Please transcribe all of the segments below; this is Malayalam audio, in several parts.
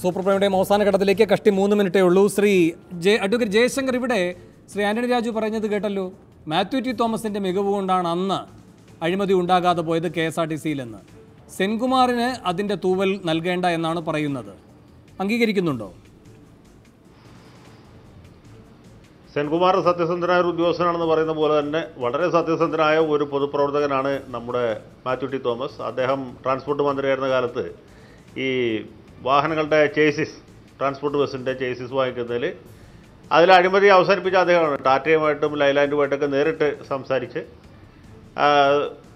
സൂപ്പർ പ്രൈമിൻ്റെയും അവസാന ഘട്ടത്തിലേക്ക് കഷ്ടി 3 മിനിറ്റേ ഉള്ളൂ. അഡ്വക്കേറ്റ് ജയശങ്കർ, ഇവിടെ ശ്രീ ആന്റണി രാജു പറഞ്ഞത് കേട്ടല്ലോ, മാത്യു ടി തോമസിൻ്റെ മികവ് കൊണ്ടാണ് അന്ന് അഴിമതി ഉണ്ടാകാതെ പോയത് KSRTC-യിലെന്ന്. സെൻകുമാറിന് അതിൻ്റെ തൂവൽ നൽകേണ്ട എന്നാണ് പറയുന്നത്. അംഗീകരിക്കുന്നുണ്ടോ? സെൻകുമാർ സത്യസന്ധനായ ഒരു ഉദ്യോഗസ്ഥനാണെന്ന് പറയുന്ന പോലെ തന്നെ വളരെ സത്യസന്ധനായ ഒരു പൊതുപ്രവർത്തകനാണ് നമ്മുടെ മാത്യു ടി തോമസ്. അദ്ദേഹം ട്രാൻസ്പോർട്ട് മന്ത്രിയായിരുന്ന കാലത്ത് ഈ വാഹനങ്ങളുടെ ചേസിസ്, ട്രാൻസ്പോർട്ട് ബസ്സിൻ്റെ ചേസിസ് വാങ്ങിക്കുന്നതിൽ അതിൽ അഴിമതി അവസാനിപ്പിച്ച അദ്ദേഹമാണ്. ടാറ്റയുമായിട്ടും ലൈലാൻഡുമായിട്ടൊക്കെ നേരിട്ട് സംസാരിച്ച്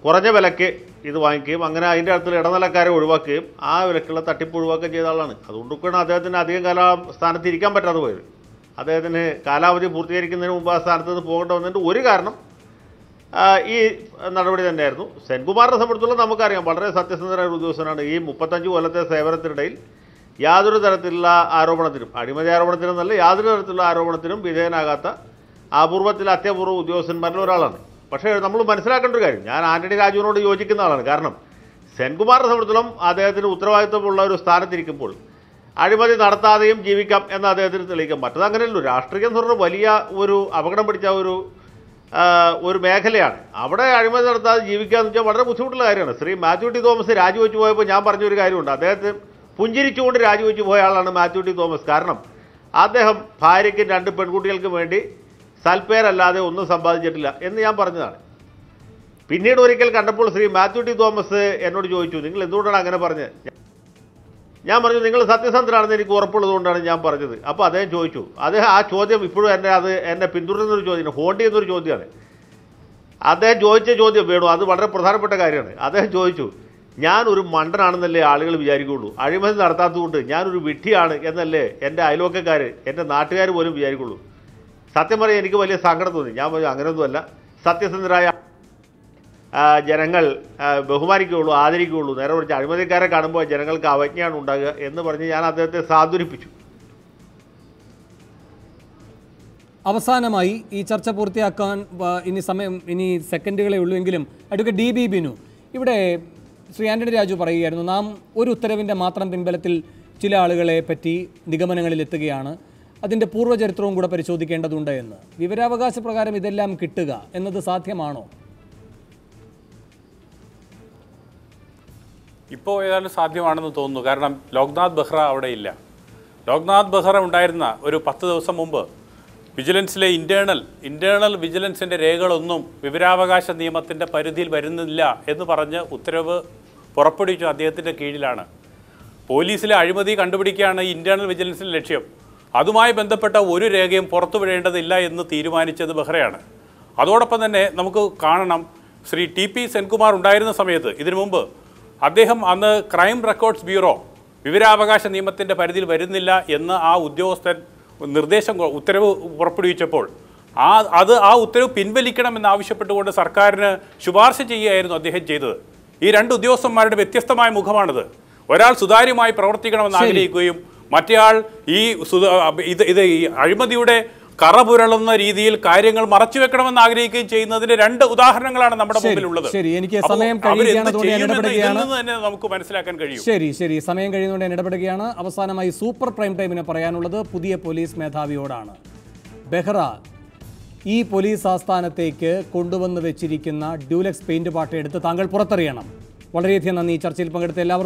കുറഞ്ഞ വിലയ്ക്ക് ഇത് വാങ്ങിക്കുകയും അങ്ങനെ അതിൻ്റെ അടുത്തുള്ള ഇടനിലക്കാരെ ഒഴിവാക്കുകയും ആ വിലക്കുള്ള തട്ടിപ്പ് ഒഴിവാക്കുകയും ചെയ്ത ആളാണ്. അതുകൊണ്ടൊക്കെയാണ് അദ്ദേഹത്തിന് അധികം കാലം സ്ഥാനത്ത് ഇരിക്കാൻ പറ്റാതെ പോയത്. അദ്ദേഹത്തിന് കാലാവധി പൂർത്തീകരിക്കുന്നതിന് മുമ്പ് ആ സ്ഥാനത്ത് നിന്ന് പോകേണ്ട വന്നതിൻ്റെ ഒരു കാരണം ഈ നടപടി തന്നെയായിരുന്നു. സെൻകുമാറിനെ സംബന്ധിച്ചുള്ള നമുക്കറിയാം, വളരെ സത്യസന്ധനായ ഒരു ഉദ്യോഗസ്ഥനാണ്. ഈ 35 കൊല്ലത്തെ സേവനത്തിനിടയിൽ യാതൊരു തരത്തിലുള്ള ആരോപണത്തിനും, അഴിമതി ആരോപണത്തിനെന്നല്ല, യാതൊരു തരത്തിലുള്ള ആരോപണത്തിനും വിധേയനാകാത്ത അപൂർവത്തിൽ അത്യപൂർവ്വ ഉദ്യോഗസ്ഥന്മാരിൽ ഒരാളാണ്. പക്ഷേ നമ്മൾ മനസ്സിലാക്കേണ്ട ഒരു കാര്യം, ഞാൻ ആന്റണി രാജുവിനോട് യോജിക്കുന്ന ആളാണ്. കാരണം സെൻകുമാറിനെ സംബന്ധിച്ചിടത്തോളം അദ്ദേഹത്തിന് ഉത്തരവാദിത്വമുള്ള ഒരു സ്ഥാനത്തിരിക്കുമ്പോൾ അഴിമതി നടത്താതെയും ജീവിക്കാം എന്ന് അദ്ദേഹത്തിന് തെളിയിക്കാം. മറ്റത് അങ്ങനെയല്ലോ. രാഷ്ട്രീയം എന്ന് പറഞ്ഞാൽ വലിയ ഒരു അപകടം പിടിച്ച ഒരു മേഖലയാണ്. അവിടെ അഴിമതി നടത്താതെ ജീവിക്കുക എന്ന് വെച്ചാൽ വളരെ ബുദ്ധിമുട്ടുള്ള കാര്യമാണ്. ശ്രീ മാത്യു ടി തോമസ് രാജിവെച്ച് പോയപ്പോൾ ഞാൻ പറഞ്ഞൊരു കാര്യമുണ്ട്. അദ്ദേഹത്തെ പുഞ്ചിരിച്ചുകൊണ്ട് രാജിവെച്ച് പോയ ആളാണ് മാത്യു ടി തോമസ്. കാരണം അദ്ദേഹം ഭാര്യയ്ക്കും 2 പെൺകുട്ടികൾക്കും വേണ്ടി സൽപ്പേരല്ലാതെ ഒന്നും സമ്പാദിച്ചിട്ടില്ല എന്ന് ഞാൻ പറഞ്ഞതാണ്. പിന്നീട് ഒരിക്കൽ കണ്ടപ്പോൾ ശ്രീ മാത്യു ടി തോമസ് എന്നോട് ചോദിച്ചു, നിങ്ങൾ എന്തുകൊണ്ടാണ് അങ്ങനെ പറഞ്ഞത്? ഞാൻ പറഞ്ഞു, നിങ്ങൾ സത്യസന്ധനാണെന്ന് എനിക്ക് ഉറപ്പുള്ളതുകൊണ്ടാണ് ഞാൻ പറഞ്ഞത്. അപ്പോൾ അദ്ദേഹം ചോദിച്ചു, ആ ചോദ്യം ഇപ്പോഴും എന്നെ പിന്തുടരുന്നൊരു ചോദ്യമാണ്, ഹോണ്ട് ചെയ്യുന്നൊരു ചോദ്യമാണ്. അദ്ദേഹം ചോദിച്ച ചോദ്യം വേണു, അത് വളരെ പ്രധാനപ്പെട്ട കാര്യമാണ്. അദ്ദേഹം ചോദിച്ചു, ഞാനൊരു മണ്ടനാണെന്നല്ലേ ആളുകൾ വിചാരിക്കുള്ളൂ, അഴിമതി നടത്താത്തതുകൊണ്ട് ഞാനൊരു വിഡ്ഢിയാണ് എന്നല്ലേ എൻ്റെ അയൽവക്കക്കാർ, എൻ്റെ നാട്ടുകാർ പോലും വിചാരിക്കുള്ളൂ. സത്യം പറയാൻ എനിക്ക് വലിയ സങ്കടം തോന്നി. ഞാൻ പറഞ്ഞു, അങ്ങനെയൊന്നുമല്ല, സത്യസന്ധരായ ജനങ്ങൾ ബഹുമാനിക്കുകയുള്ളൂ, ആദരിക്കുകയുള്ളൂ. നേരെ മറിച്ച് അഴിമതിക്കാരെ കാണുമ്പോൾ ജനങ്ങൾക്ക് അവജ്ഞയാണ് ഉണ്ടാകുക എന്ന് പറഞ്ഞ് ഞാൻ അദ്ദേഹത്തെ സാന്ത്വനിപ്പിച്ചു. അവസാനമായി ഈ ചർച്ച പൂർത്തിയാക്കാൻ ഇനി സെക്കൻഡുകളേ ഉള്ളൂ എങ്കിലും അഡ്വക്കേറ്റ് DB ബിനു, ഇവിടെ ശ്രീ ആന്റണി രാജു പറയുകയായിരുന്നു, നാം ഒരു ഉത്തരവിൻ്റെ മാത്രം പിൻബലത്തിൽ ചില ആളുകളെ പറ്റി നിഗമനങ്ങളിലെത്തുകയാണ്, അതിൻ്റെ പൂർവ്വചരിത്രവും കൂടെ പരിശോധിക്കേണ്ടതുണ്ട് എന്ന്. വിവരാവകാശ പ്രകാരം ഇതെല്ലാം കിട്ടുക എന്നത് സാധ്യമാണോ? ഇപ്പോൾ ഏതാണ്ട് സാധ്യമാണെന്ന് തോന്നുന്നു. കാരണം ലോക്നാഥ് ബെഹ്റ അവിടെ ഇല്ല. ലോക്നാഥ് ബെഹ്റ ഉണ്ടായിരുന്ന ഒരു 10 ദിവസം മുമ്പ് വിജിലൻസിലെ ഇൻറ്റേർണൽ വിജിലൻസിൻ്റെ രേഖകളൊന്നും വിവരാവകാശ നിയമത്തിൻ്റെ പരിധിയിൽ വരുന്നില്ല എന്ന് പറഞ്ഞ് ഉത്തരവ് പുറപ്പെടുവിച്ചു. അദ്ദേഹത്തിൻ്റെ കീഴിലാണ്. പോലീസിലെ അഴിമതി കണ്ടുപിടിക്കുകയാണ് ഇൻറ്റേർണൽ വിജിലൻസിൻ്റെ ലക്ഷ്യം. അതുമായി ബന്ധപ്പെട്ട ഒരു രേഖയും പുറത്തു വിടേണ്ടതില്ല എന്ന് തീരുമാനിച്ചത് ബെഹ്റയാണ്. അതോടൊപ്പം തന്നെ നമുക്ക് കാണണം, ശ്രീ TP സെൻകുമാർ ഉണ്ടായിരുന്ന സമയത്ത് ഇതിനു മുമ്പ് അദ്ദേഹം അന്ന് ക്രൈം റെക്കോർഡ്സ് ബ്യൂറോ വിവരാവകാശ നിയമത്തിൻ്റെ പരിധിയിൽ വരുന്നില്ല എന്ന് ആ ഉദ്യോഗസ്ഥൻ ഉത്തരവ് പുറപ്പെടുവിച്ചപ്പോൾ ആ ഉത്തരവ് പിൻവലിക്കണമെന്നാവശ്യപ്പെട്ടുകൊണ്ട് സർക്കാരിന് ശുപാർശ ചെയ്യുകയായിരുന്നു അദ്ദേഹം ചെയ്തത്. ഈ 2 ഉദ്യോഗസ്ഥന്മാരുടെ വ്യത്യസ്തമായ മുഖമാണിത്. ഒരാൾ സുതാര്യമായി പ്രവർത്തിക്കണമെന്ന് ആഗ്രഹിക്കുകയും മറ്റേയാൾ ഈ അഴിമതിയുടെ കറപുരളുന്ന രീതിയിൽ കാര്യങ്ങൾ മറച്ചുവെക്കണമെന്ന് ആഗ്രഹിക്കുകയും ചെയ്യുന്നതിന് 2 ഉദാഹരണങ്ങളാണ് നമ്മുടെ മുമ്പിലുള്ളത്. നമുക്ക് മനസ്സിലാക്കാൻ കഴിയും. ശരി, സമയം കഴിയുന്നതുകൊണ്ട് ഞാൻ ഇടപെടുകയാണ്. അവസാനമായി സൂപ്പർ പ്രൈം ടൈമിന് പറയാനുള്ളത് പുതിയ പോലീസ് മേധാവിയോടാണ്. ബെഹ്റ ഈ പോലീസ് ആസ്ഥാനത്തേക്ക് കൊണ്ടുവന്ന് വെച്ചിരിക്കുന്ന ഡ്യൂലക്സ് പെയിന്റ് പാട്ട് എടുത്ത് താങ്കൾ പുറത്തെറിയണം. വളരെയധികം നന്ദി ഈ ചർച്ചയിൽ പങ്കെടുത്ത എല്ലാവർക്കും.